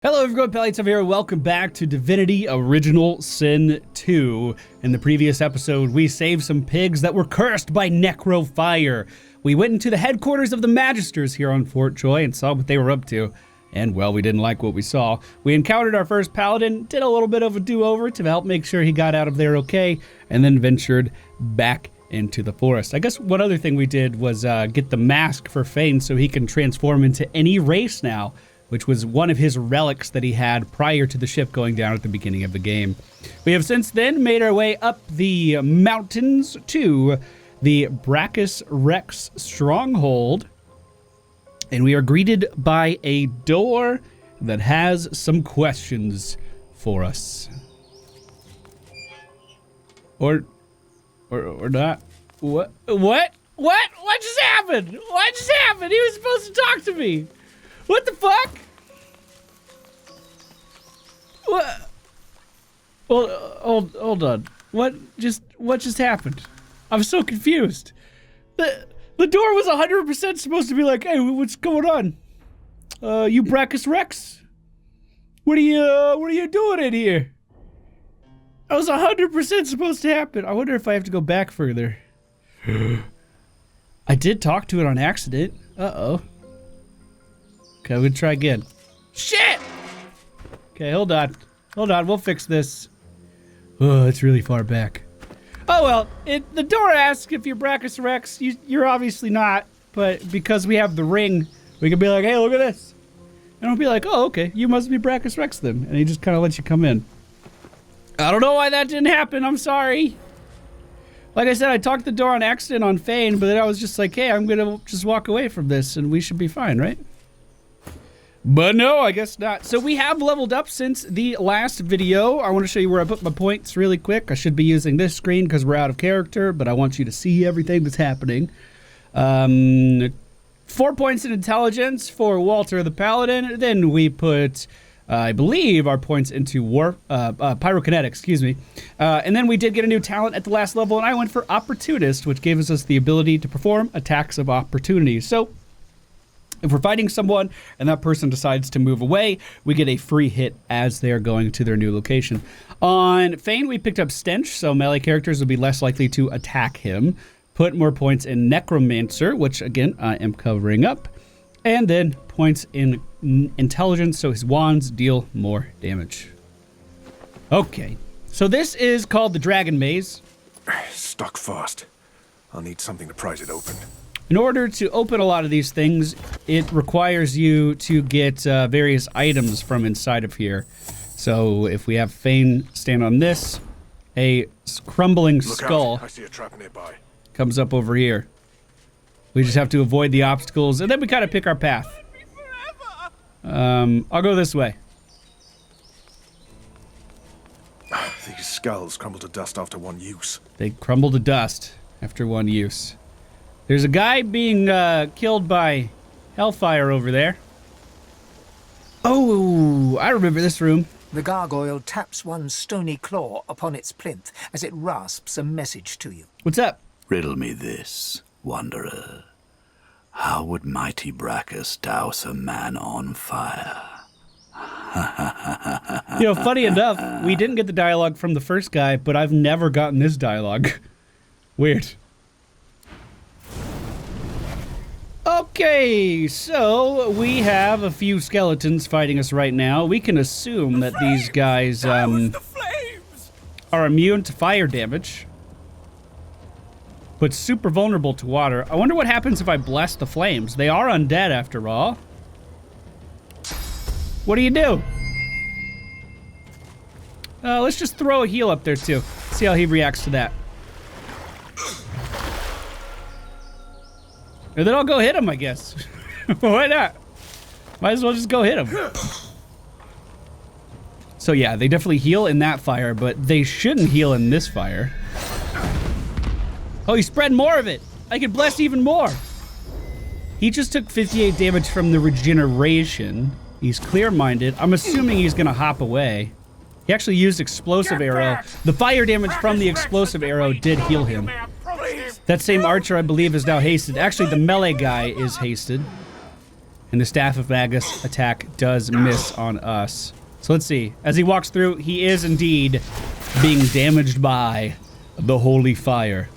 Hello everyone, MFPallytime here. Welcome back to Divinity Original Sin 2. In the previous episode, we saved some pigs that were cursed by necro fire. We went into the headquarters of the Magisters here on Fort Joy and saw what they were up to. And well, we didn't like what we saw. We encountered our first paladin, did a little bit of a do-over to help make sure he got out of there okay, and then ventured back into the forest. I guess one other thing we did was get the mask for Fane so he can transform into any race now, which was one of his relics that he had prior to the ship going down at the beginning of the game. We have since then made our way up the mountains to the Braccus Rex stronghold, and we are greeted by a door that has some questions for us. Or not. What just happened? What just happened? He was supposed to talk to me. What the fuck? What? Hold on. What just happened? I'm so confused. The door was 100% supposed to be like, hey, what's going on? You Braccus Rex? What are you doing in here? That was 100% supposed to happen. I wonder if I have to go back further. I did talk to it on accident. Uh-oh. Okay, we'll try again. Shit! Okay, hold on. We'll fix this. Oh, it's really far back. Oh, well, the door asks if you're Braccus Rex. You're obviously not, but because we have the ring, we can be like, hey, look at this. And we'll be like, oh, okay, you must be Braccus Rex then. And he just kind of lets you come in. I don't know why that didn't happen. I'm sorry. Like I said, I talked the door on accident on Fane, but then I was just like, hey, I'm going to just walk away from this, and we should be fine, right? But no, I guess not. So we have leveled up since the last video. I want to show you where I put my points really quick. I should be using this screen because we're out of character, but I want you to see everything that's happening. 4 points in intelligence for Walter the Paladin. Then we put, I believe, our points into pyrokinetics, excuse me. And then we did get a new talent at the last level, and I went for Opportunist, which gives us the ability to perform attacks of opportunity. So if we're fighting someone and that person decides to move away, we get a free hit as they're going to their new location. On Fane, we picked up Stench, so melee characters will be less likely to attack him. Put more points in Necromancer, which again, I am covering up. And then points in Intelligence, so his wands deal more damage. Okay, so this is called the Dragon Maze. Stuck fast. I'll need something to prise it open. In order to open a lot of these things, it requires you to get various items from inside of here. So if we have Fane stand on this, a crumbling skull I see a trap nearby. Comes up over here. We just have to avoid the obstacles, and then we kind of pick our path. I'll go this way. These skulls crumble to dust after one use. They crumble to dust after one use. There's a guy being killed by hellfire over there. Oh, I remember this room. The gargoyle taps one stony claw upon its plinth as it rasps a message to you. What's up? Riddle me this, wanderer. How would mighty Braccus douse a man on fire? You know, funny enough, we didn't get the dialogue from the first guy, but I've never gotten this dialogue. Weird. Okay, so we have a few skeletons fighting us right now. We can assume that these guys are immune to fire damage, but super vulnerable to water. I wonder what happens if I bless the flames. They are undead after all. What do you do? Let's just throw a heal up there too. See how he reacts to that. And then I'll go hit him, I guess. Why not? Might as well just go hit him. So yeah, they definitely heal in that fire, but they shouldn't heal in this fire. Oh, he spread more of it. I can bless even more. He just took 58 damage from the regeneration. He's clear-minded. I'm assuming he's gonna hop away. He actually used explosive arrow. The fire damage from the explosive arrow did heal him. That same archer, I believe, is now hasted. Actually, the melee guy is hasted. And the Staff of Magus attack does miss on us. So let's see. As he walks through, he is indeed being damaged by the Holy Fire.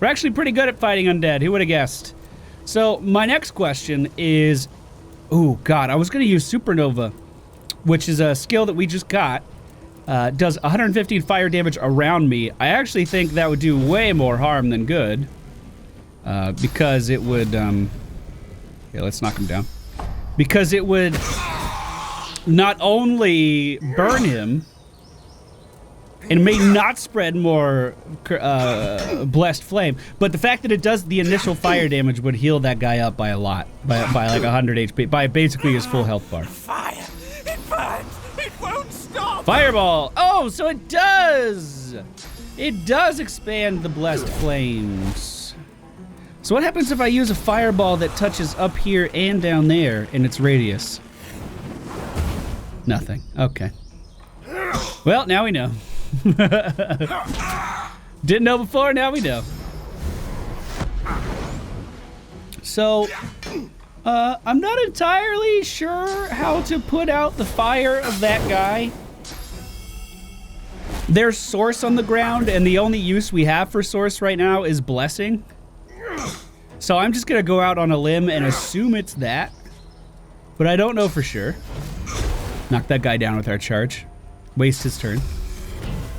We're actually pretty good at fighting undead. Who would have guessed? So my next question is... Oh, God. I was going to use Supernova, which is a skill that we just got. Does 115 fire damage around me. I actually think that would do way more harm than good. Because it would... yeah, let's knock him down. Because it would not only burn him, and may not spread more blessed flame, but the fact that it does the initial fire damage would heal that guy up by a lot, by like 100 HP, by basically his full health bar. Fire! It burns! It won't stop! Fireball! Oh, so it does! It does expand the blessed flames. So what happens if I use a fireball that touches up here and down there in its radius? Nothing. Okay. Well, now we know. Didn't know before, now we know. So, I'm not entirely sure how to put out the fire of that guy. There's source on the ground, and the only use we have for source right now is blessing. So I'm just gonna go out on a limb and assume it's that, but I don't know for sure. Knock that guy down with our charge. Waste his turn.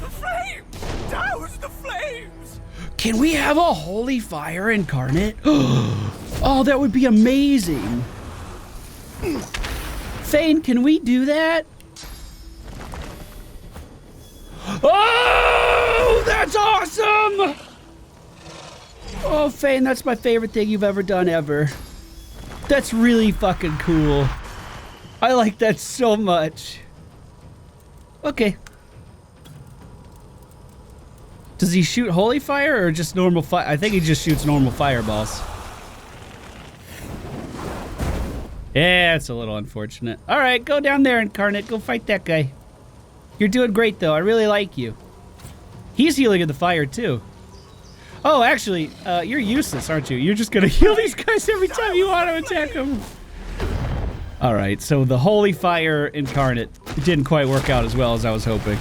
The flames! Douse the flames! Can we have a holy fire incarnate? Oh, that would be amazing. Thane, can we do that? Oh, that's awesome! Oh, Fane, that's my favorite thing you've ever done ever. That's really fucking cool. I like that so much. Okay. Does he shoot holy fire or just normal fire? I think he just shoots normal fireballs. Yeah, it's a little unfortunate. All right, go down there, Incarnate. Go fight that guy. You're doing great, though. I really like you. He's healing in the fire, too. Oh, actually, you're useless, aren't you? You're just gonna heal these guys every time you want to attack them. All right, so the Holy Fire Incarnate didn't quite work out as well as I was hoping.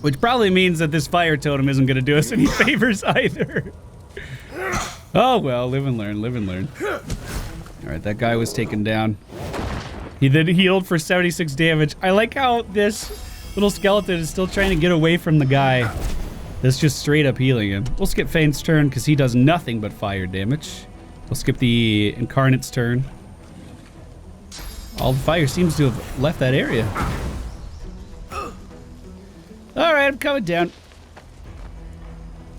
Which probably means that this fire totem isn't gonna do us any favors either. Oh, well, live and learn, live and learn. All right, that guy was taken down. He then healed for 76 damage. I like how this little skeleton is still trying to get away from the guy. That's just straight up healing him. We'll skip Fane's turn because he does nothing but fire damage. We'll skip the Incarnate's turn. All the fire seems to have left that area. All right, I'm coming down.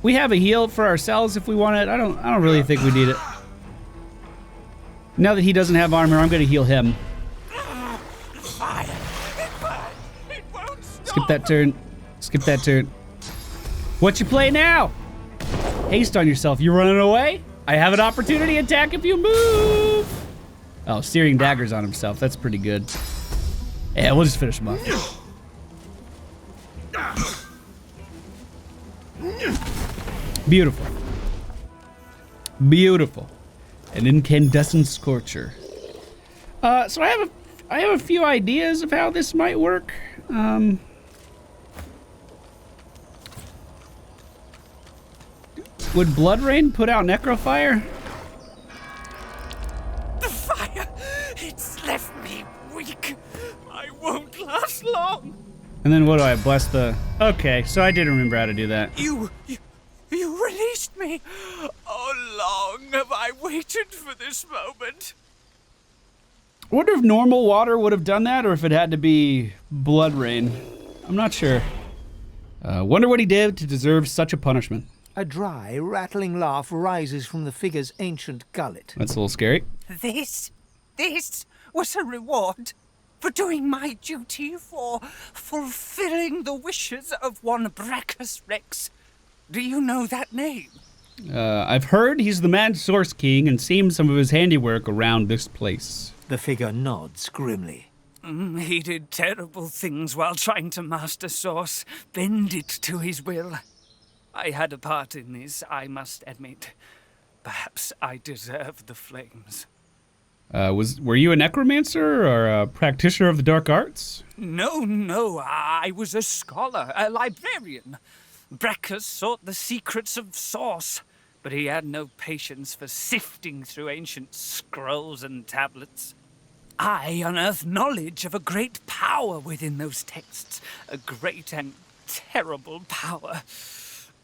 We have a heal for ourselves if we want it. I don't really think we need it. Now that he doesn't have armor, I'm gonna heal him. Fire! It won't stop! Skip that turn. Skip that turn. What you play now? Haste on yourself. You running away? I have an opportunity to attack if you move. Oh, searing daggers on himself. That's pretty good. Yeah, we'll just finish him off. Beautiful. Beautiful. An incandescent scorcher. So I have a few ideas of how this might work. Would Blood Rain put out Necrofire? The fire! It's left me weak. I won't last long. And then what do I bless the... Okay, so I did remember how to do that. You released me. Oh, long have I waited for this moment. I wonder if normal water would have done that or if it had to be Blood Rain. I'm not sure. Wonder what he did to deserve such a punishment. A dry, rattling laugh rises from the figure's ancient gullet. That's a little scary. This was a reward for doing my duty, for fulfilling the wishes of one Braccus Rex. Do you know that name? I've heard he's the Mad Source King and seen some of his handiwork around this place. The figure nods grimly. He did terrible things while trying to master Source, bend it to his will. I had a part in this, I must admit. Perhaps I deserve the flames. Were you a necromancer or a practitioner of the dark arts? No, I was a scholar, a librarian. Braccus sought the secrets of source, but he had no patience for sifting through ancient scrolls and tablets. I unearthed knowledge of a great power within those texts, a great and terrible power,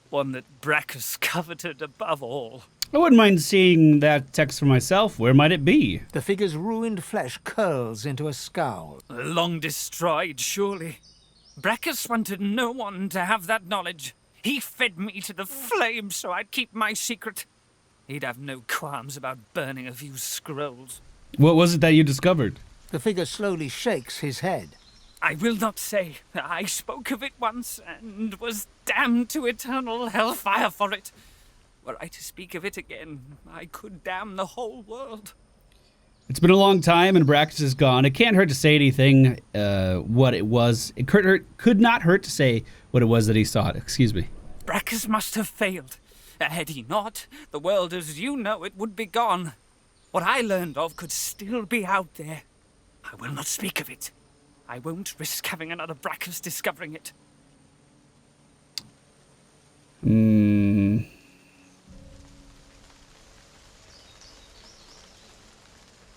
one that Braccus coveted above all. I wouldn't mind seeing that text for myself. Where might it be? The figure's ruined flesh curls into a scowl. Long destroyed, surely. Braccus wanted no one to have that knowledge. He fed me to the flames so I'd keep my secret. He'd have no qualms about burning a few scrolls. What was it that you discovered? The figure slowly shakes his head. I will not say. I spoke of it once and was damned to eternal hellfire for it. Were I to speak of it again, I could damn the whole world. It's been a long time and Braccus is gone. It can't hurt to say anything, what it was. It could not hurt to say what it was that he sought. Excuse me. Braccus must have failed. Had he not, the world as you know it would be gone. What I learned of could still be out there. I will not speak of it. I won't risk having another Braccus discovering it.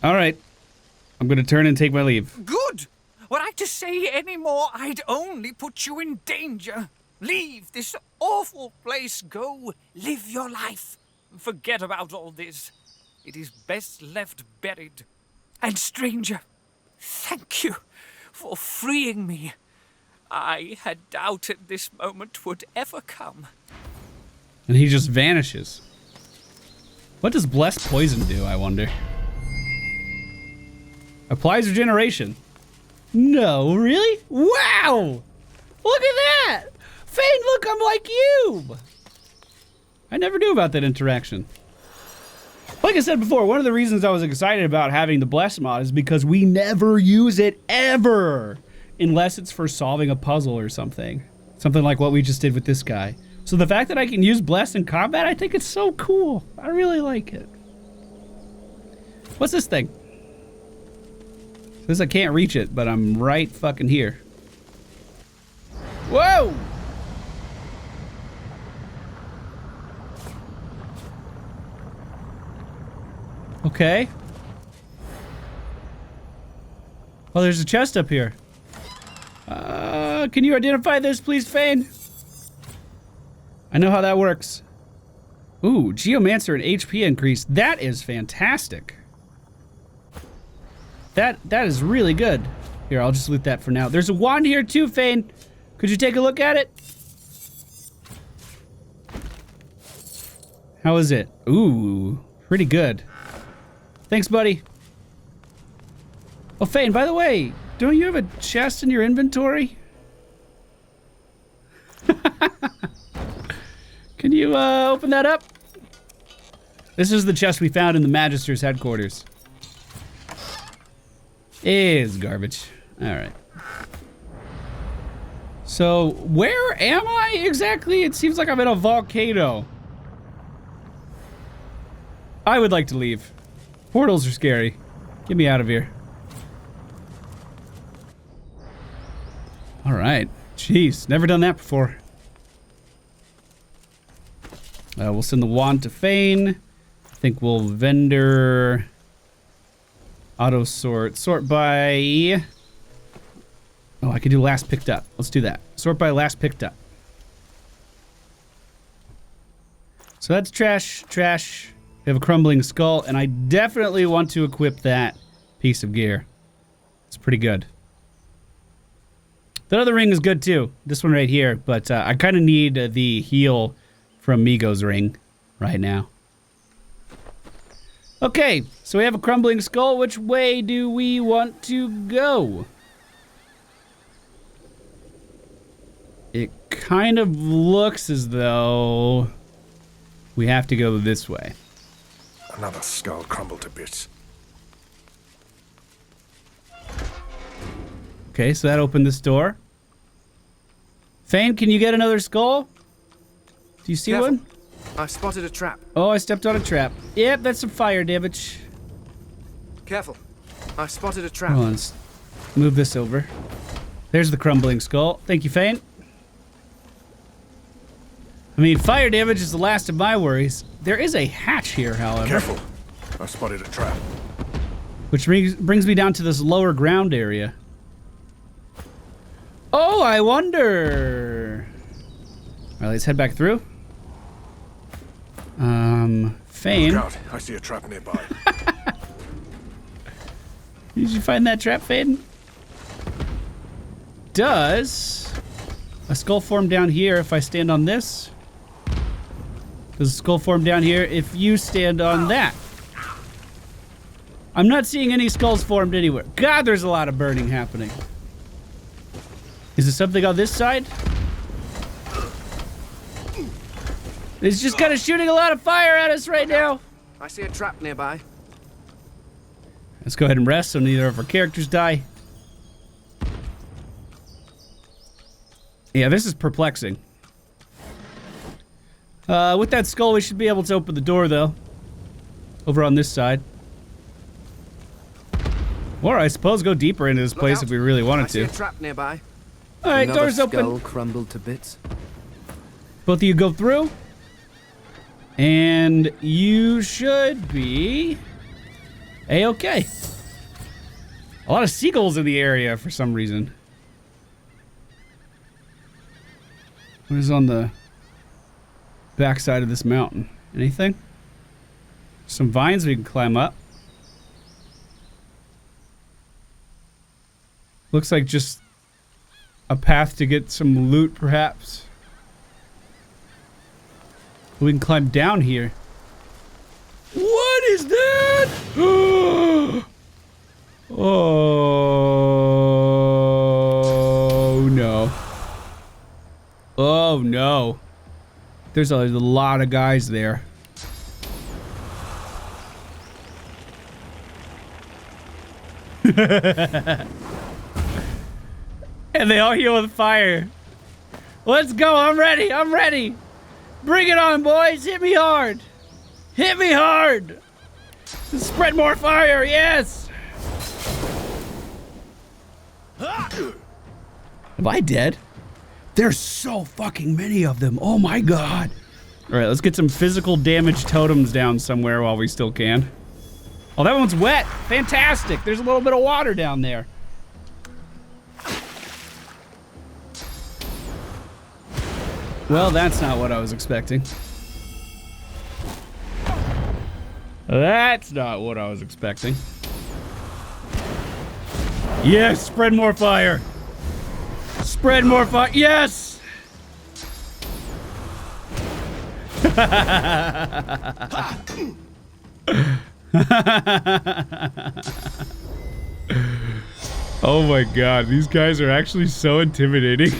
All right. I'm going to turn and take my leave. Good! Were I to say any more, I'd only put you in danger. Leave this awful place. Go live your life. Forget about all this. It is best left buried. And stranger, thank you for freeing me. I had doubted this moment would ever come. And he just vanishes. What does Blessed Poison do, I wonder? Applies regeneration. No, really? Wow! Look at that! Fane, look, I'm like you! I never knew about that interaction. Like I said before, one of the reasons I was excited about having the Bless mod is because we never use it ever, unless it's for solving a puzzle or something. Something like what we just did with this guy. So the fact that I can use Bless in combat, I think it's so cool. I really like it. What's this thing? Says I can't reach it, but I'm right fucking here. Whoa! Okay. Oh, there's a chest up here. Can you identify this, please, Fane? I know how that works. Ooh, Geomancer and HP increase. That is fantastic. That is really good. Here, I'll just loot that for now. There's a wand here too, Fane. Could you take a look at it? How is it? Ooh, pretty good. Thanks, buddy. Oh, Fane, by the way, don't you have a chest in your inventory? Can you open that up? This is the chest we found in the Magister's headquarters. Is garbage. All right. So, where am I exactly? It seems like I'm in a volcano. I would like to leave. Portals are scary. Get me out of here. All right. Jeez, never done that before. We'll send the wand to Fane. I think we'll vendor... Auto sort. Sort by... Oh, I could do last picked up. Let's do that. Sort by last picked up. So that's trash, trash. We have a crumbling skull, and I definitely want to equip that piece of gear. It's pretty good. The other ring is good too. This one right here, but I kind of need the heal from Migo's ring right now. Okay, so we have a crumbling skull. Which way do we want to go? It kind of looks as though we have to go this way. Another skull crumbled to bits. Okay, so that opened this door. Fane, can you get another skull? Do you see Careful. one? I spotted a trap. Oh, I stepped on a trap. Yep, that's some fire damage. Careful. I spotted a trap. Hold on, let's move this over. There's the crumbling skull. Thank you, Fane. I mean, fire damage is the last of my worries. There is a hatch here, however. Careful. I spotted a trap. Which brings me down to this lower ground area. Oh, I wonder. All right, let's head back through. Fane. Look out. I see a trap nearby. Did you find that trap, Fane? Does a skull form down here if I stand on this? Does a skull form down here if you stand on that? I'm not seeing any skulls formed anywhere. God, there's a lot of burning happening. Is there something on this side? It's just kind of shooting a lot of fire at us right now. I see a trap nearby. Let's go ahead and rest so neither of our characters die. Yeah, this is perplexing. With that skull, we should be able to open the door, though. Over on this side. Or I suppose go deeper into this place if we really wanted to. I see a trap nearby. All right, Another door's open. skull crumbled to bits. Both of you go through. And you should be A-okay. A lot of seagulls in the area for some reason. What is on the backside of this mountain? Anything? Some vines we can climb up. Looks like just a path to get some loot, perhaps. We can climb down here. What is that? Oh no. Oh no. There's a lot of guys there. And they all heal with fire. Let's go. I'm ready. I'm ready. Bring it on, boys. Hit me hard. Hit me hard. Spread more fire. Yes. Am I dead? There's so fucking many of them. Oh my god. All right, let's get some physical damage totems down somewhere while we still can. Oh, that one's wet. Fantastic. There's a little bit of water down there. Well, that's not what I was expecting. That's not what I was expecting. Yes, spread more fire. Spread more fire. Yes! Oh my god, these guys are actually so intimidating.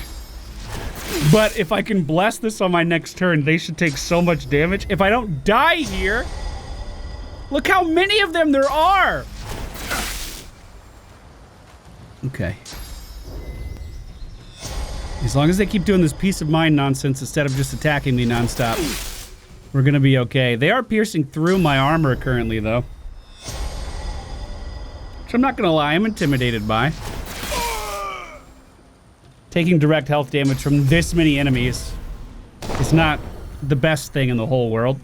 But if I can bless this on my next turn, they should take so much damage. If I don't die here, look how many of them there are. Okay. As long as they keep doing this peace of mind nonsense instead of just attacking me nonstop, we're gonna be okay. They are piercing through my armor currently, though. Which I'm not gonna lie, I'm intimidated by. Taking direct health damage from this many enemies is not the best thing in the whole world.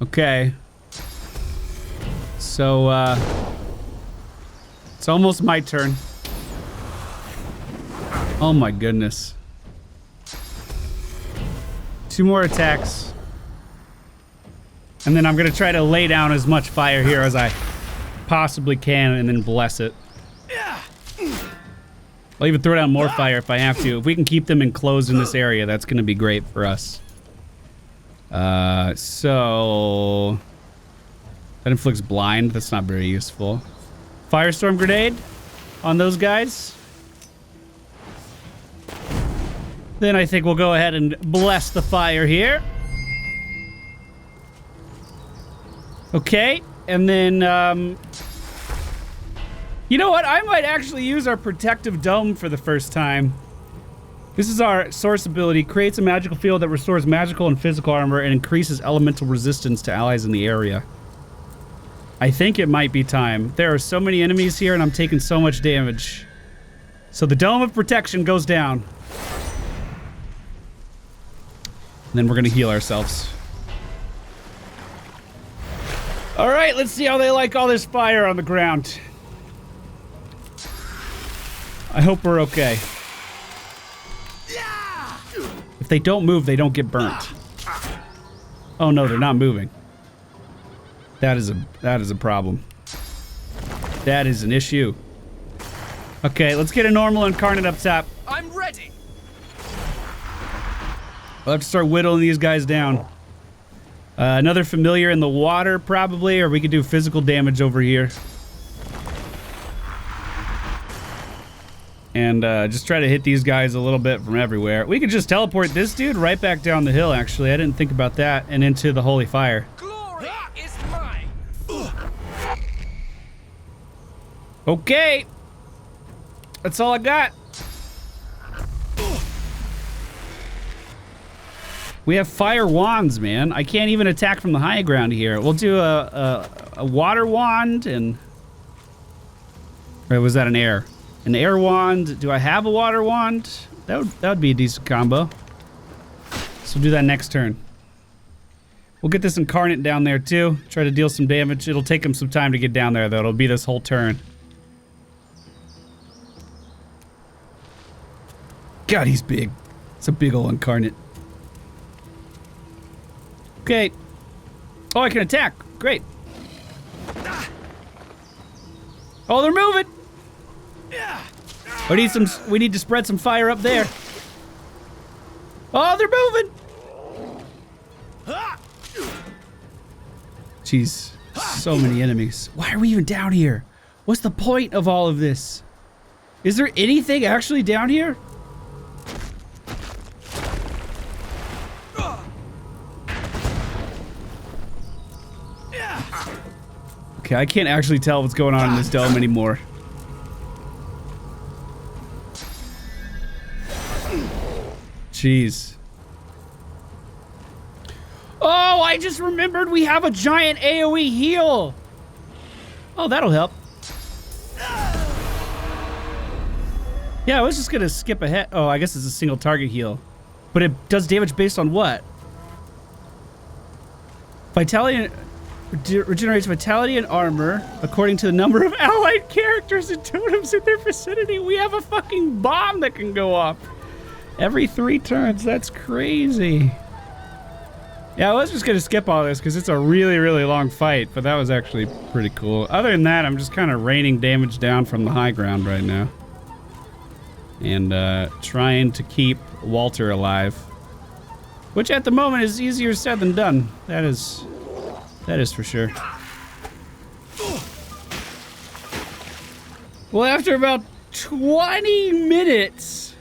Okay. So, it's almost my turn. Oh my goodness. 2 more attacks. And then I'm gonna try to lay down as much fire here as I possibly can and then bless it. I'll even throw down more fire if I have to. If we can keep them enclosed in this area, that's gonna be great for us. So... that inflicts blind. That's not very useful. Firestorm grenade on those guys. Then I think we'll go ahead and bless the fire here. Okay, and then You know what? I might actually use our protective dome for the first time. This is our source ability. Creates a magical field that restores magical and physical armor and increases elemental resistance to allies in the area. I think it might be time. There are so many enemies here and I'm taking so much damage. So the Dome of Protection goes down. And then we're gonna heal ourselves. All right, let's see how they like all this fire on the ground. I hope we're okay. If they don't move, they don't get burnt. Oh no, they're not moving. That is a problem. That is an issue. Okay, let's get a normal incarnate up top. I'm ready. We'll have to start whittling these guys down. Another familiar in the water, probably, or we could do physical damage over here. And just try to hit these guys a little bit from everywhere. We could just teleport this dude right back down the hill, actually. I didn't think about that. And into the holy fire. Glory is mine. Okay. That's all I got. We have fire wands, man. I can't even attack from the high ground here. We'll do a water wand and... Or was that an air? An air wand. Do I have a water wand? That would be a decent combo. So we'll do that next turn. We'll get this incarnate down there too. Try to deal some damage. It'll take him some time to get down there though. It'll be this whole turn. God, he's big. It's a big old incarnate. Okay. Oh, I can attack. Great. Oh, they're moving. We need to spread some fire up there. Oh, they're moving. Jeez, so many enemies. Why are we even down here? What's the point of all of this? Is there anything actually down here? Okay, I can't actually tell what's going on in this dome anymore. Jeez. Oh, I just remembered we have a giant AoE heal. Oh, that'll help. Yeah, I was just gonna skip ahead. Oh, I guess it's a single target heal. But it does damage based on what? Vitality regenerates vitality and armor according to the number of allied characters and totems in their vicinity. We have a fucking bomb that can go off every 3 turns. That's crazy. Yeah, I was just gonna skip all this because it's a really, really long fight, but that was actually pretty cool. Other than that, I'm just kind of raining damage down from the high ground right now. And trying to keep Walter alive. Which at the moment is easier said than done. That is for sure. Well, after about 20 minutes,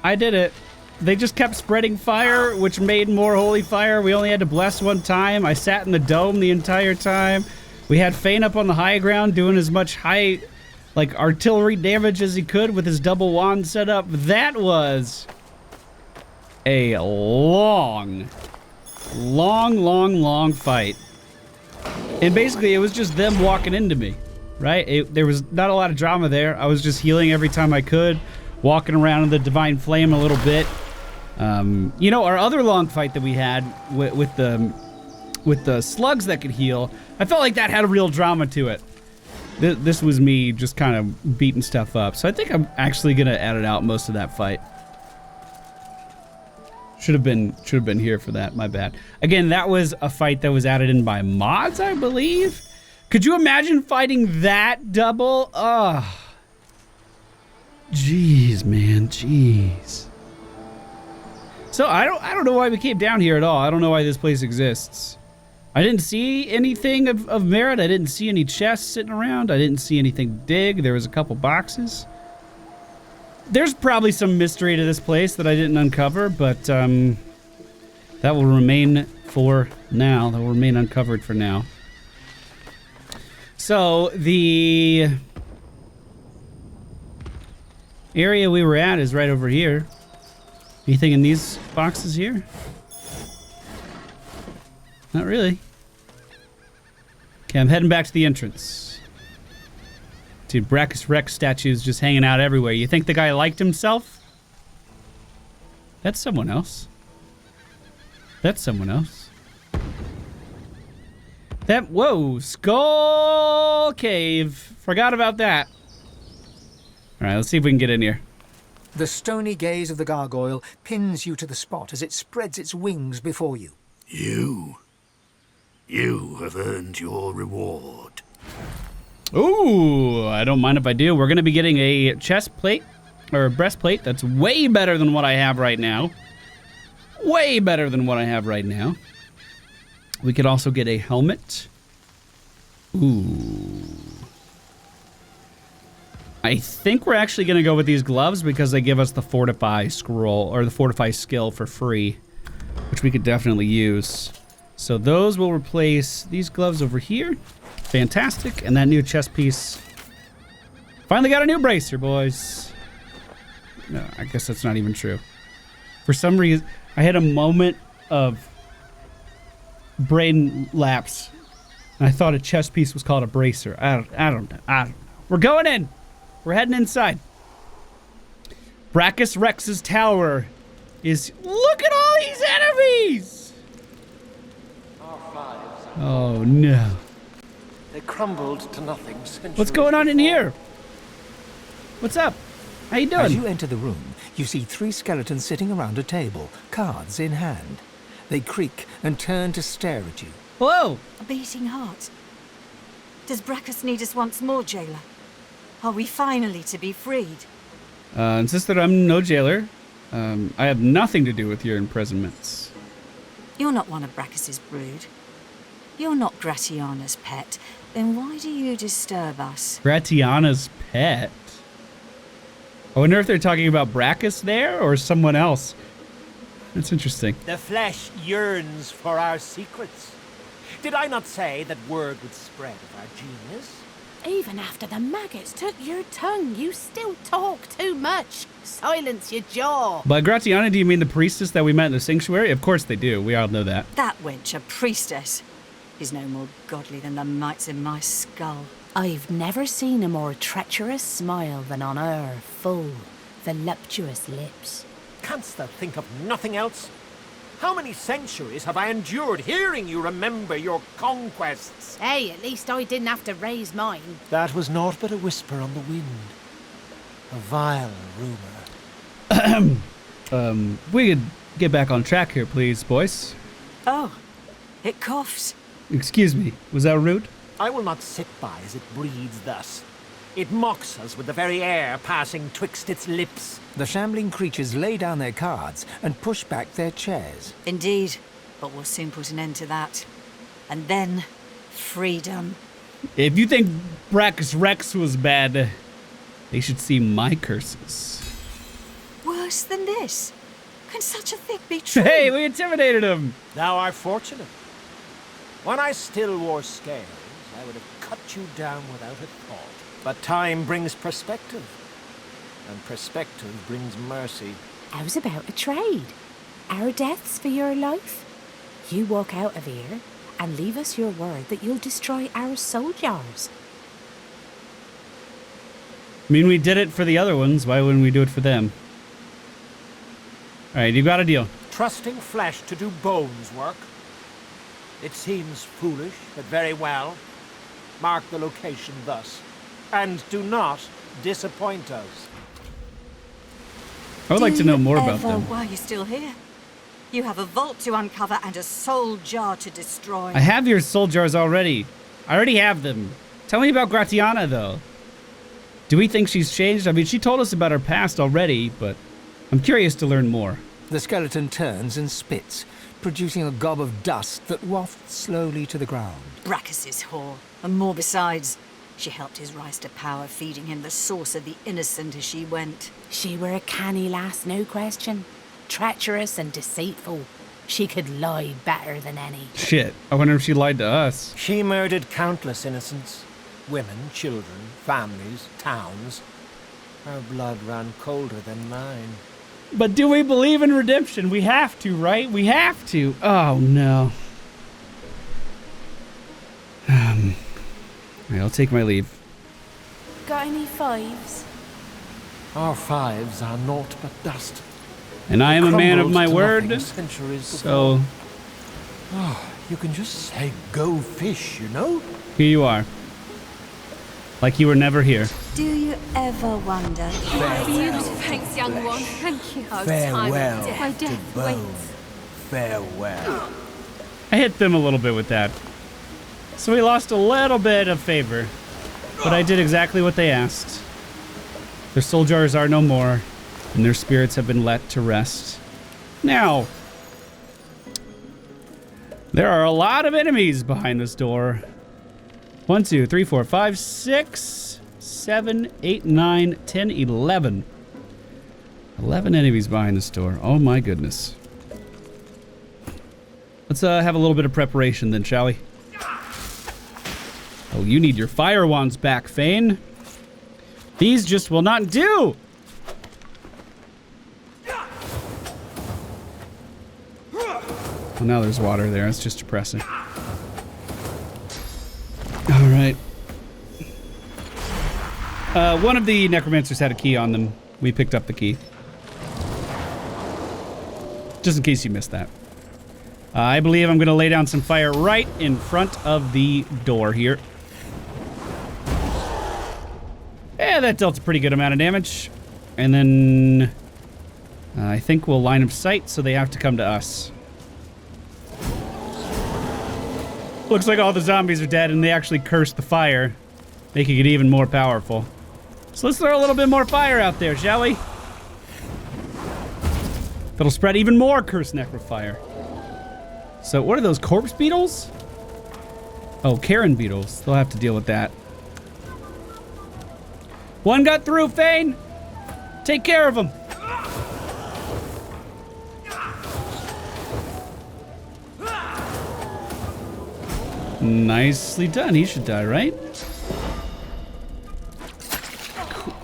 I did it. They just kept spreading fire, which made more holy fire. We only had to bless one time. I sat in the dome the entire time. We had Fane up on the high ground doing as much artillery damage as he could with his double wand setup. That was a long fight. And basically it was just them walking into me, right? There was not a lot of drama there. I was just healing every time I could, walking around in the divine flame a little bit. You know, our other long fight that we had with the slugs that could heal, I felt like that had a real drama to it. This was me just kind of beating stuff up. So I think I'm actually gonna edit out most of that fight. Should have been here for that, my bad. Again, that was a fight that was added in by mods, I believe. Could you imagine fighting that double? Ugh. Jeez, man, jeez. So I don't know why we came down here at all. I don't know why this place exists. I didn't see anything of merit. I didn't see any chests sitting around. I didn't see anything to dig. There was a couple boxes. There's probably some mystery to this place that I didn't uncover, but that will remain for now. That will remain uncovered for now. So the area we were at is right over here. Anything in these boxes here? Not really. Okay, I'm heading back to the entrance. Dude, Braccus Rex statues just hanging out everywhere. You think the guy liked himself? That's someone else. That's someone else. That, whoa, Skull Cave. Forgot about that. All right, let's see if we can get in here. The stony gaze of the gargoyle pins you to the spot as it spreads its wings before you. You have earned your reward. Ooh, I don't mind if I do. We're going to be getting a chest plate, or a breastplate, that's way better than what I have right now. Way better than what I have right now. We could also get a helmet. Ooh. I think we're actually going to go with these gloves because they give us the Fortify scroll, or the Fortify skill for free, which we could definitely use. So those will replace these gloves over here. Fantastic. And that new chest piece. Finally got a new bracer, boys. No, I guess that's not even true. For some reason, I had a moment of brain lapse. And I thought a chest piece was called a bracer. I don't know. We're going in. We're heading inside. Braccus Rex's tower is... Look at all these enemies! Oh, no. They crumbled to nothing. What's going on in here? What's up? How you doing? As you enter the room, you see 3 skeletons sitting around a table, cards in hand. They creak and turn to stare at you. Hello. A beating heart. Does Braccus need us once more, jailer? Are we finally to be freed? Insist that I'm no jailer. I have nothing to do with your imprisonments. You're not one of Braccus's brood. You're not Gratiana's pet. Then why do you disturb us? Gratiana's pet? I wonder if they're talking about Braccus there or someone else. That's interesting. The flesh yearns for our secrets. Did I not say that word would spread of our genius? Even after the maggots took your tongue, you still talk too much. Silence your jaw. By Gratiana, do you mean the priestess that we met in the sanctuary? Of course they do. We all know that. That wench, a priestess, is no more godly than the mites in my skull. I've never seen a more treacherous smile than on her full, voluptuous lips. Canst thou think of nothing else? How many centuries have I endured hearing you remember your conquests? Hey, at least I didn't have to raise mine. That was naught but a whisper on the wind. A vile rumor. We could get back on track here, please, boys. Oh, it coughs. Excuse me, was that rude? I will not sit by as it breathes thus. It mocks us with the very air passing twixt its lips. The shambling creatures lay down their cards and push back their chairs. Indeed, but we'll soon put an end to that. And then, freedom. If you think Braccus Rex was bad, they should see my curses. Worse than this? Can such a thing be true? Hey, we intimidated him. Thou art fortunate. When I still wore scales, I would have cut you down without a thought. But time brings perspective, and perspective brings mercy. How's about a trade? Our deaths for your life? You walk out of here and leave us your word that you'll destroy our soul jars. I mean, we did it for the other ones. Why wouldn't we do it for them? All right, you got a deal. Trusting flesh to do bones work? It seems foolish, but very well. Mark the location thus. And do not disappoint us. I would like to know more about them. Why are you still here? You have a vault to uncover and a soul jar to destroy. I have your soul jars already. I already have them. Tell me about Gratiana, though. Do we think she's changed? I mean, she told us about her past already, but I'm curious to learn more. The skeleton turns and spits, producing a gob of dust that wafts slowly to the ground. Braccus's whore, and more besides. She helped his rise to power, feeding him the source of the innocent as she went. She were a canny lass, no question. Treacherous and deceitful. She could lie better than any. Shit, I wonder if she lied to us. She murdered countless innocents, Women, children, families, towns. Our blood ran colder than mine. But do we believe in redemption? We have to, right? We have to. Oh, no. All right, I'll take my leave. Got any fives? Our fives are naught but dust. And I am a man of Crumbled my to word, nothing centuries so Oh, you can just say go fish, you know? here you are. Like you were never here. Do you ever wonder? Thanks, young one. Thank you. Farewell My to death bone. waits. Farewell. I hit them a little bit with that. So we lost a little bit of favor. But I did exactly what they asked. Their soul jars are no more, and their spirits have been let to rest. Now, there are a lot of enemies behind this door. 1, 2, 3, 4, 5, 6, 7, 8, 9, 10, 11. 11 enemies behind this door. Oh my goodness. Let's have a little bit of preparation then, shall we? Oh, you need your fire wands back, Fane. These just will not do. Well, now there's water there. It's just depressing. All right. One of the necromancers had a key on them. We picked up the key. Just in case you missed that. I believe I'm going to lay down some fire right in front of the door here. Yeah, that dealt a pretty good amount of damage. And then I think we'll line of sight, so they have to come to us. Looks like all the zombies are dead, and they actually cursed the fire, making it even more powerful. So let's throw a little bit more fire out there, shall we? That'll spread even more cursed necrofire. So what are those, corpse beetles? Oh, Karen beetles. They'll have to deal with that. One got through, Fane. Take care of him. Nicely done. He should die, right?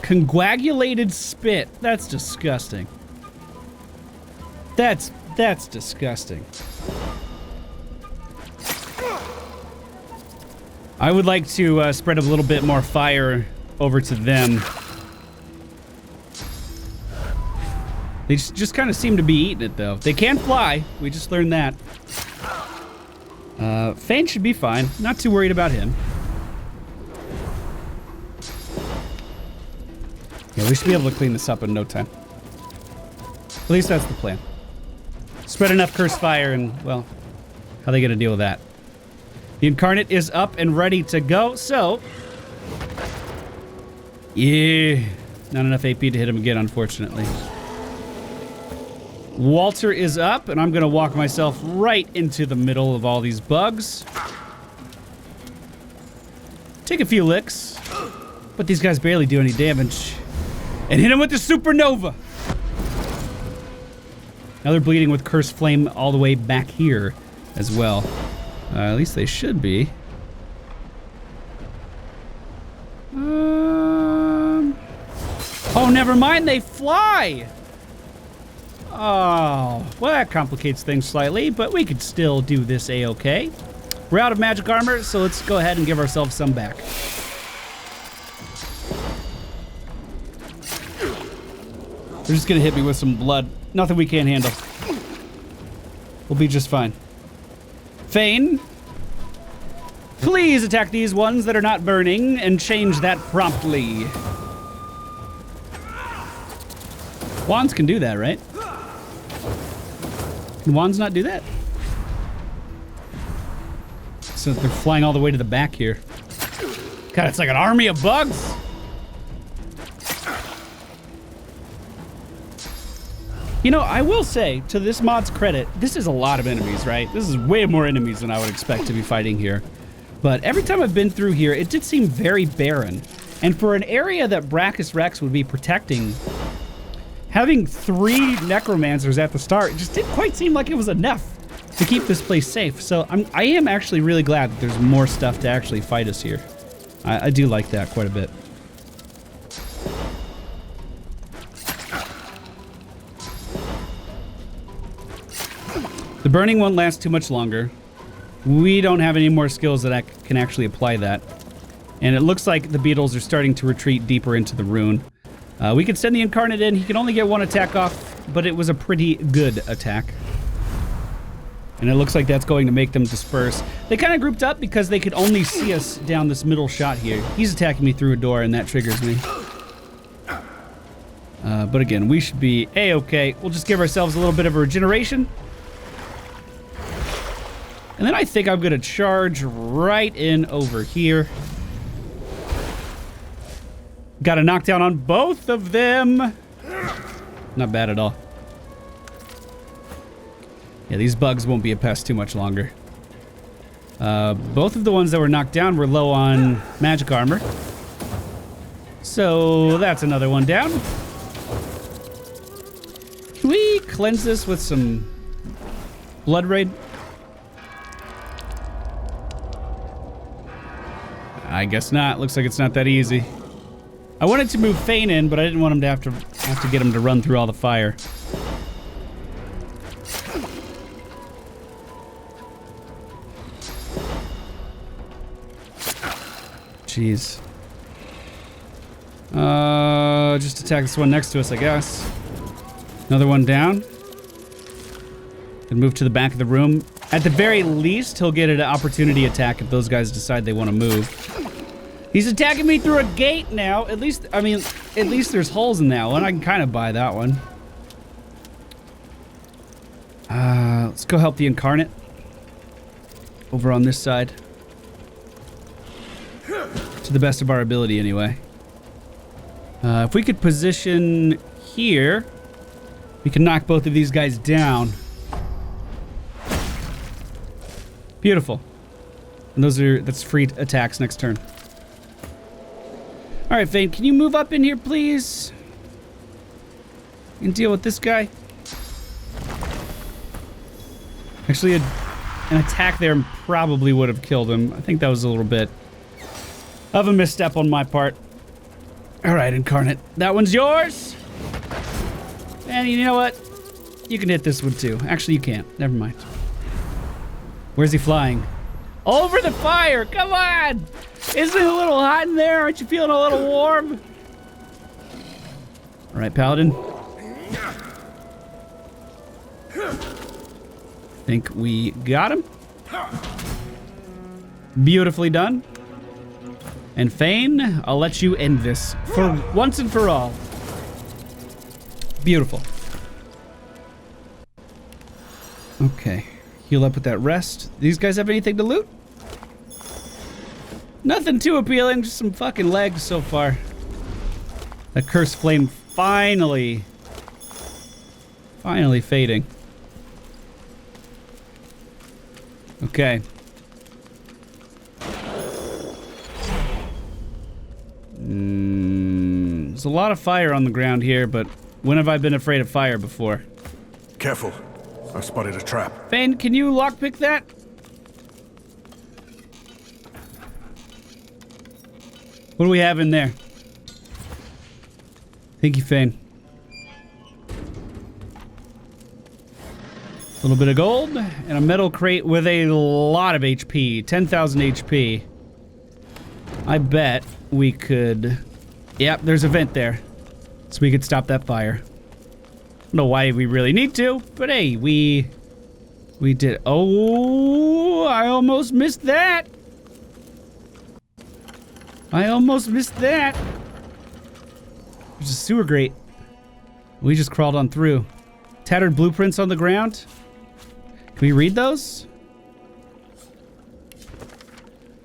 Conguagulated spit. That's disgusting. That's disgusting. I would like to spread a little bit more fire over to them. They just kind of seem to be eating it, though. They can fly. We just learned that. Fane should be fine. Not too worried about him. Yeah, we should be able to clean this up in no time. At least that's the plan. Spread enough cursed fire and, well, how are they going to deal with that? The Incarnate is up and ready to go, so... Yeah, not enough AP to hit him again, unfortunately. Walter is up, and I'm going to walk myself right into the middle of all these bugs. Take a few licks, but these guys barely do any damage. And hit him with the supernova! Now they're bleeding with Cursed Flame all the way back here as well. At least they should be. Oh, never mind, they fly! Oh, well, that complicates things slightly, but we could still do this a-okay. We're out of magic armor, so let's go ahead and give ourselves some back. They're just gonna hit me with some blood. Nothing we can't handle. We'll be just fine. Fane, please attack these ones that are not burning and change that promptly. Wands can do that, right? Can wands not do that? So they're flying all the way to the back here. God, it's like an army of bugs. You know, I will say, to this mod's credit, this is a lot of enemies, right? This is way more enemies than I would expect to be fighting here. But every time I've been through here, it did seem very barren. And for an area that Braccus Rex would be protecting, having 3 necromancers at the start just didn't quite seem like it was enough to keep this place safe. So I am actually really glad that there's more stuff to actually fight us here. I do like that quite a bit. The burning won't last too much longer. We don't have any more skills that can actually apply that. And it looks like the beetles are starting to retreat deeper into the rune. We could send the Incarnate in. He can only get one attack off, but it was a pretty good attack. And it looks like that's going to make them disperse. They kind of grouped up because they could only see us down this middle shot here. He's attacking me through a door, and that triggers me. But again, we should be A-okay. We'll just give ourselves a little bit of a regeneration. And then I think I'm going to charge right in over here. Got a knockdown on both of them. Not bad at all. Yeah, these bugs won't be a pest too much longer. Both of the ones that were knocked down were low on magic armor. So that's another one down. Can we cleanse this with some blood raid? I guess not. Looks like it's not that easy. I wanted to move Fane in, but I didn't want him to have to get him to run through all the fire. Jeez. Just attack this one next to us, I guess. Another one down. Then move to the back of the room. At the very least, he'll get an opportunity attack if those guys decide they want to move. He's attacking me through a gate now. At least, I mean, at least there's holes in that one. I can kind of buy that one. Let's go help the Incarnate. Over on this side. To the best of our ability, anyway. If we could position here, we can knock both of these guys down. Beautiful. And that's free attacks next turn. All right, Fane, can you move up in here, please? And deal with this guy. Actually, an attack there probably would have killed him. I think that was a little bit of a misstep on my part. All right, Incarnate. That one's yours. And you know what? You can hit this one too. Actually, you can't. Never mind. Where's he flying? Over the fire! Come on! Isn't it a little hot in there? Aren't you feeling a little warm? All right, Paladin. Think we got him. Beautifully done. And Fane, I'll let you end this for once and for all. Beautiful. Okay. Heal up with that rest. These guys have anything to loot? Nothing too appealing, just some fucking legs so far. That cursed flame finally fading. Okay. There's a lot of fire on the ground here, but when have I been afraid of fire before? Careful. I've spotted a trap. Fane, can you lockpick that? What do we have in there? Thank you, Fane. A little bit of gold and a metal crate with a lot of HP. 10,000 HP. I bet we could... Yep, there's a vent there. So we could stop that fire. I don't know why we really need to, but hey, we did. Oh, I almost missed that. There's a sewer grate. We just crawled on through. Tattered blueprints on the ground. Can we read those?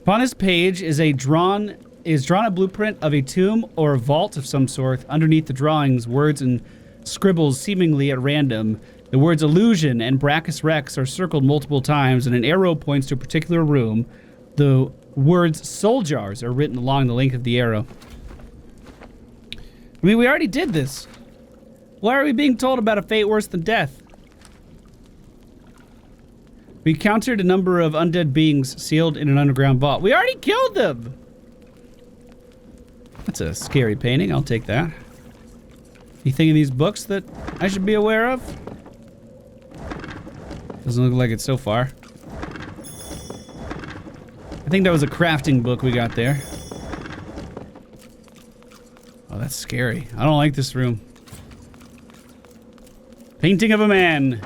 Upon this page is drawn a blueprint of a tomb or a vault of some sort. Underneath the drawings, words and scribbles seemingly at random. The words illusion and Braccus Rex are circled multiple times, and an arrow points to a particular room. The words soul jars are written along the length of the arrow. I mean, we already did this. Why are we being told about a fate worse than death? We encountered a number of undead beings sealed in an underground vault. We already killed them! That's a scary painting. I'll take that. Anything in these books that I should be aware of? Doesn't look like it so far. I think that was a crafting book we got there. Oh, that's scary. I don't like this room. Painting of a man.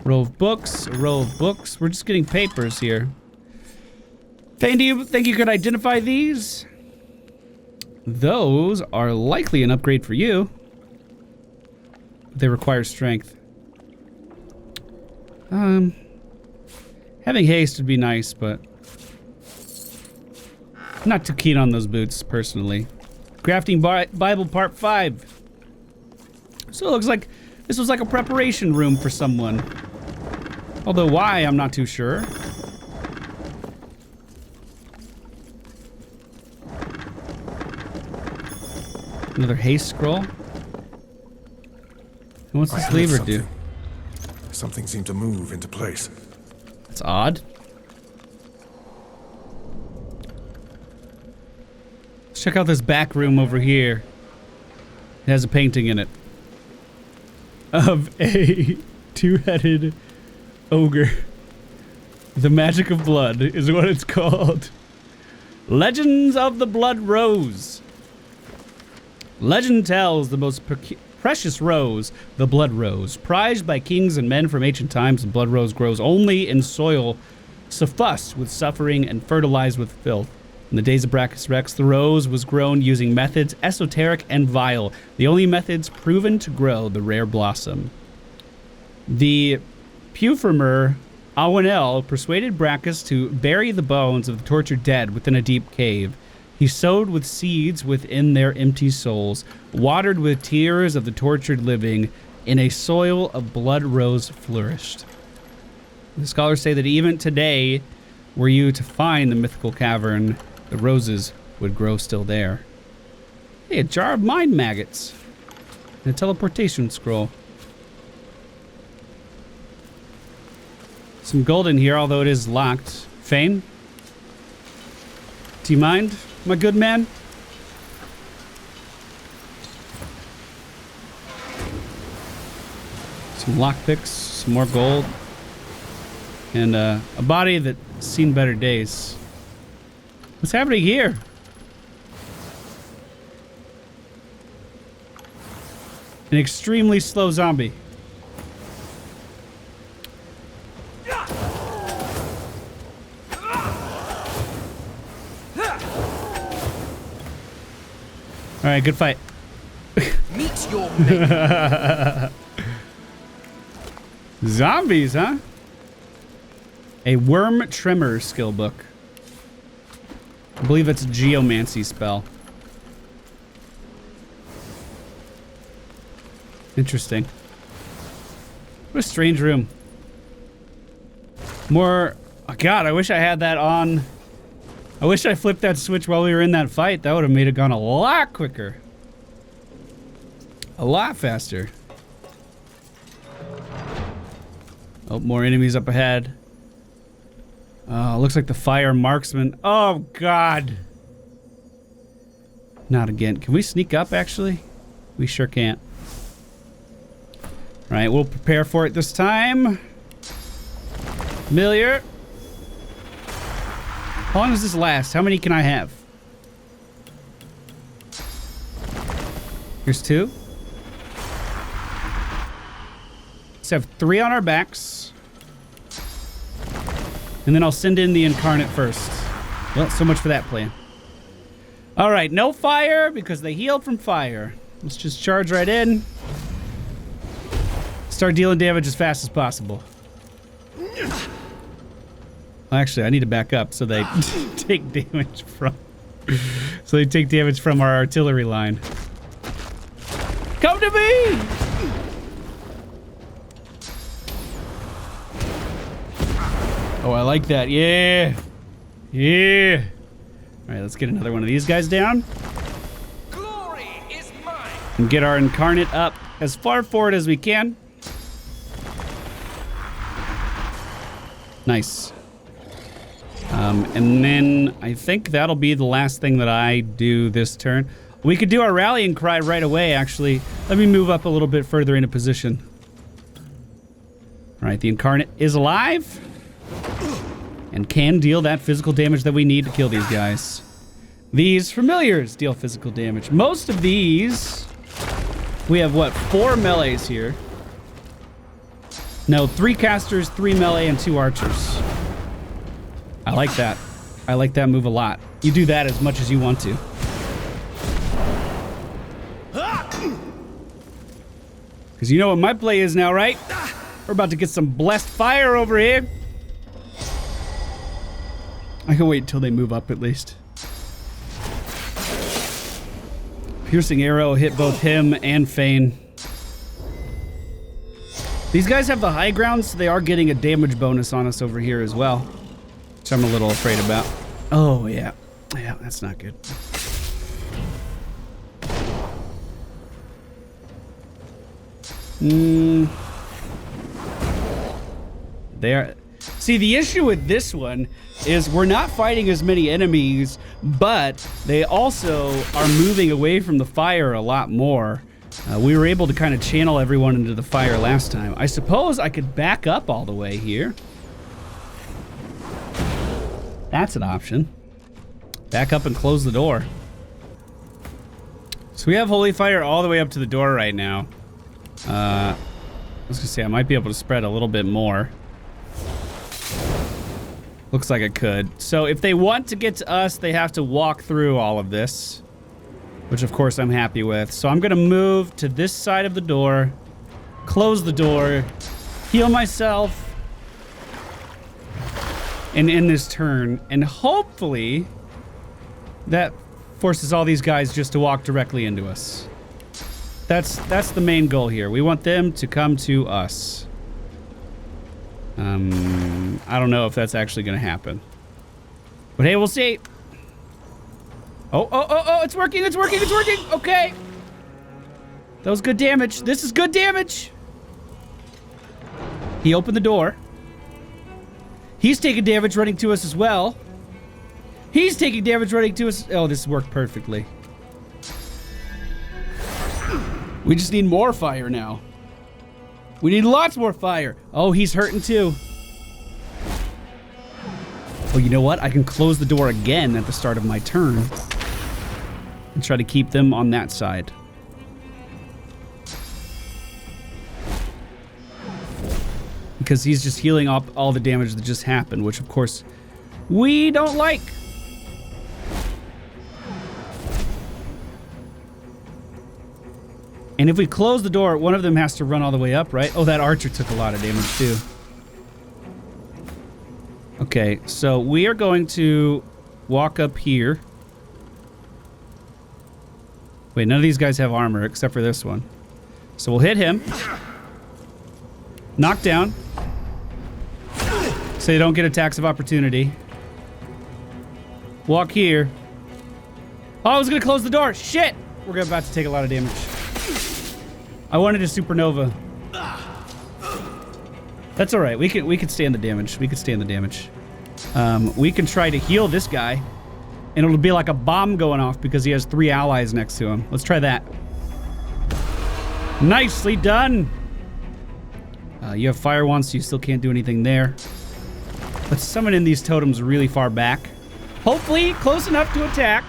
Row of books, a row of books. We're just getting papers here. Thane, do you think you could identify these? Those are likely an upgrade for you. They require strength. Having haste would be nice, but I'm not too keen on those boots, personally. Crafting Bible Part 5. So it looks like this was like a preparation room for someone. Although why, I'm not too sure. Another haste scroll. And what's this lever do? Something seemed to move into place. That's odd. Let's check out this back room over here. It has a painting in it of a two-headed ogre. The Magic of Blood is what it's called. Legends of the Blood Rose. Legend tells the most precious rose, the blood rose, prized by kings and men from ancient times. The blood rose grows only in soil suffused with suffering and fertilized with filth. In the days of Braccus Rex, the rose was grown using methods esoteric and vile, the only methods proven to grow the rare blossom. The perfumer Awenel persuaded Braccus to bury the bones of the tortured dead within a deep cave. He sowed with seeds within their empty souls, watered with tears of the tortured living, in a soil of blood rose flourished. The scholars say that even today, were you to find the mythical cavern, the roses would grow still there. Hey, a jar of mind maggots. And a teleportation scroll. Some gold in here, although it is locked. Fame? Do you mind, my good man? Some lockpicks, some more gold, and a body that's seen better days. What's happening here? An extremely slow zombie. All right, good fight. Meet your mate. Zombies, huh? A worm tremor skill book. I believe it's a geomancy spell. Interesting. What a strange room. More. Oh God, I wish I had that on. I wish I flipped that switch while we were in that fight. That would have made it gone a lot quicker. A lot faster. Oh, more enemies up ahead. Looks like the fire marksman. Oh, God. Not again. Can we sneak up, actually? We sure can't. All right, we'll prepare for it this time. Familiar. How long does this last? How many can I have? Here's 2. Let's have 3 on our backs. And then I'll send in the Incarnate first. Well, so much for that plan. All right, no fire because they healed from fire. Let's just charge right in. Start dealing damage as fast as possible. Actually, I need to back up so they take damage from... so they take damage from our artillery line. Come to me! Oh, I like that. Yeah. Yeah. All right, let's get another one of these guys down. Glory is mine. And get our Incarnate up as far forward as we can. And then I think that'll be the last thing that I do this turn. We could do our rallying cry right away, actually. Let me move up a little bit further into position. All right, the Incarnate is alive and can deal that physical damage that we need to kill these guys. These familiars deal physical damage. Most of these, we have what, 4 melees here. No, 3 casters, 3 melee, and 2 archers. I like that. I like that move a lot. You do that as much as you want to. Because you know what my play is now, right? We're about to get some blessed fire over here. I can wait until they move up at least. Piercing arrow hit both him and Fane. These guys have the high ground, so they are getting a damage bonus on us over here as well. Which I'm a little afraid about. Oh, yeah. Yeah, that's not good. There. See, the issue with this one is we're not fighting as many enemies, but they also are moving away from the fire a lot more. We were able to kind of channel everyone into the fire last time. I suppose I could back up all the way here. That's an option. Back up and close the door. So we have Holy Fire all the way up to the door right now. I was gonna say I might be able to spread a little bit more. Looks like I could. So if they want to get to us, they have to walk through all of this, which of course I'm happy with. So I'm gonna move to this side of the door, close the door, heal myself, and end this turn. And hopefully that forces all these guys just to walk directly into us. That's the main goal here. We want them to come to us. I don't know if that's actually going to happen. But hey, we'll see. Oh, it's working, it's working, it's working. Okay. That was good damage. This is good damage. He opened the door. He's taking damage running to us as well. He's taking damage running to us. Oh, this worked perfectly. We just need more fire now. We need lots more fire. Oh, he's hurting too. Oh, you know what? I can close the door again at the start of my turn and try to keep them on that side. Because he's just healing up all the damage that just happened, which of course we don't like. And if we close the door, one of them has to run all the way up, right? Oh, that archer took a lot of damage too. Okay, so we are going to walk up here. Wait, none of these guys have armor except for this one. So we'll hit him. Knock down. So you don't get attacks of opportunity. Walk here. Oh, I was gonna close the door. Shit! We're about to take a lot of damage. I wanted a supernova. That's all right. We could stand the damage. We could stand the damage. We can try to heal this guy, and it'll be like a bomb going off because he has 3 allies next to him. Let's try that. Nicely done. You have fire once, so you still can't do anything there. Let's summon in these totems really far back. Hopefully close enough to attack,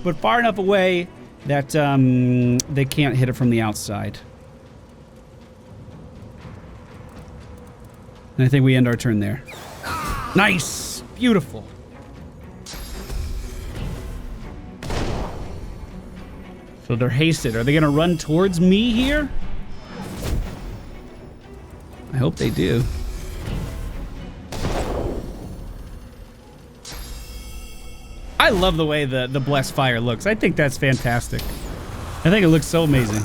but far enough away that they can't hit it from the outside. And I think we end our turn there. Nice! Beautiful. So they're hasted. Are they gonna run towards me here? I hope they do. I love the way the blessed fire looks. I think that's fantastic. I think it looks so amazing.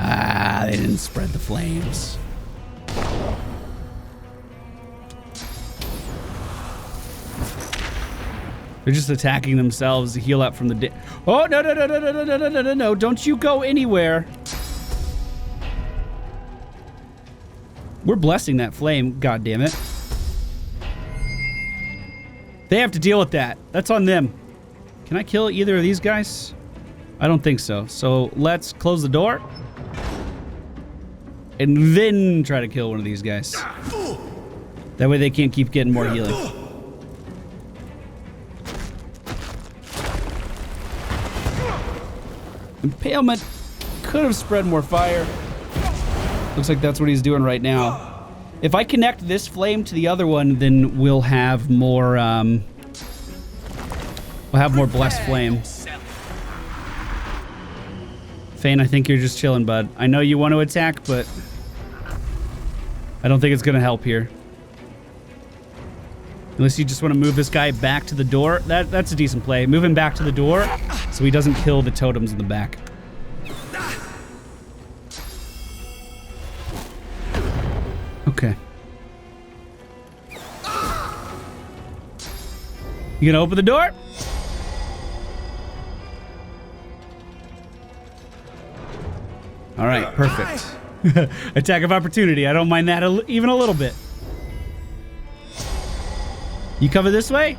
Ah, they didn't spread the flames. They're just attacking themselves to heal up from the Oh, no, no, no, no, no, no, no, no, no, no. Don't you go anywhere. We're blessing that flame, god damn it. They have to deal with that. That's on them. Can I kill either of these guys? I don't think so. So let's close the door. And then try to kill one of these guys. That way they can't keep getting more healing. Impalement could have spread more fire. Looks like that's what he's doing right now. If I connect this flame to the other one, then we'll have more, blessed flame. Fane, I think you're just chilling, bud. I know you want to attack, but I don't think it's going to help here. Unless you just want to move this guy back to the door. That's a decent play. Move him back to the door so he doesn't kill the totems in the back. Okay. You gonna open the door? All right, perfect. Attack of opportunity. I don't mind that even a little bit. You cover this way?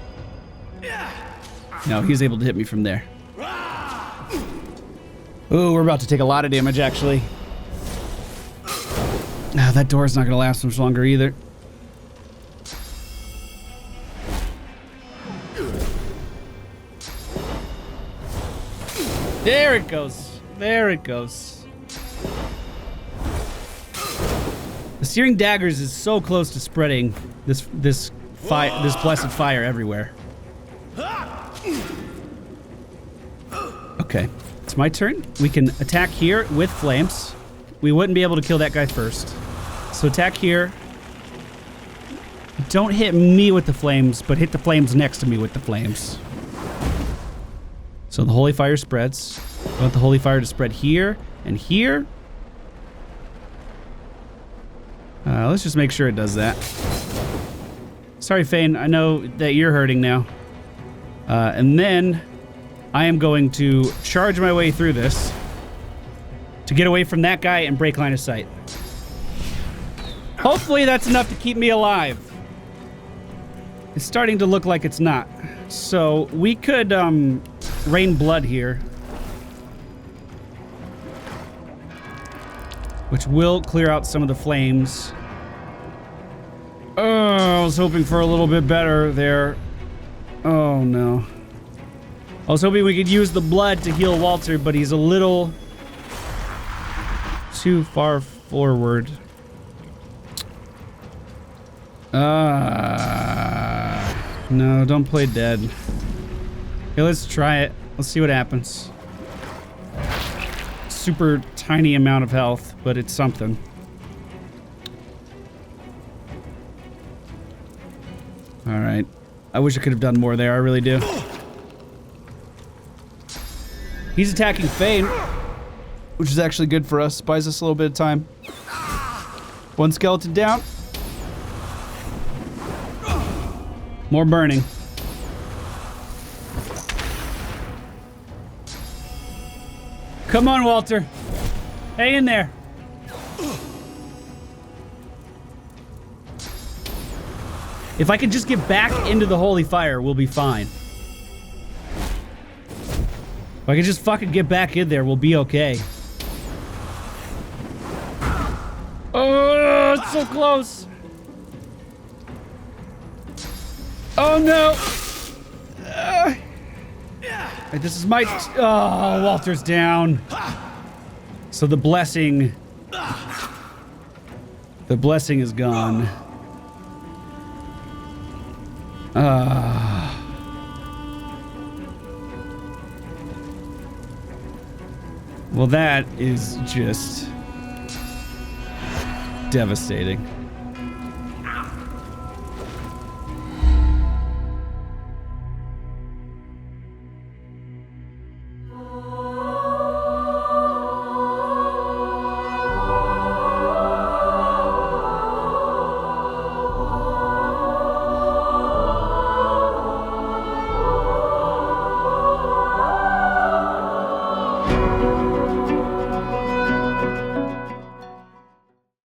No, he's able to hit me from there. Ooh, we're about to take a lot of damage, actually. Ah, that door's not gonna last much longer either. There it goes. There it goes. The searing daggers is so close to spreading this blessed fire everywhere. Okay, it's my turn. We can attack here with flames. We wouldn't be able to kill that guy first. So attack here. Don't hit me with the flames, but hit the flames next to me with the flames. So the holy fire spreads. I want the holy fire to spread here and here. Let's just make sure it does that. Sorry, Fane. I know that you're hurting now. And then I am going to charge my way through this to get away from that guy and break line of sight. Hopefully that's enough to keep me alive. It's starting to look like it's not. So we could rain blood here, which will clear out some of the flames. Oh, I was hoping for a little bit better there. Oh no. I was hoping we could use the blood to heal Walter, but he's a little too far forward. No, don't play dead. Okay, let's try it. Let's see what happens. Super tiny amount of health, but it's something. All right. I wish I could have done more there. I really do. He's attacking Fane, which is actually good for us. Buys us a little bit of time. One skeleton down. More burning. Come on, Walter. Hang in there. If I can just get back into the holy fire, we'll be fine. If I can just fucking get back in there, we'll be okay. Oh, it's so close. Oh no. This is my... Oh, Walter's down. So the blessing... The blessing is gone. Well, that is just devastating.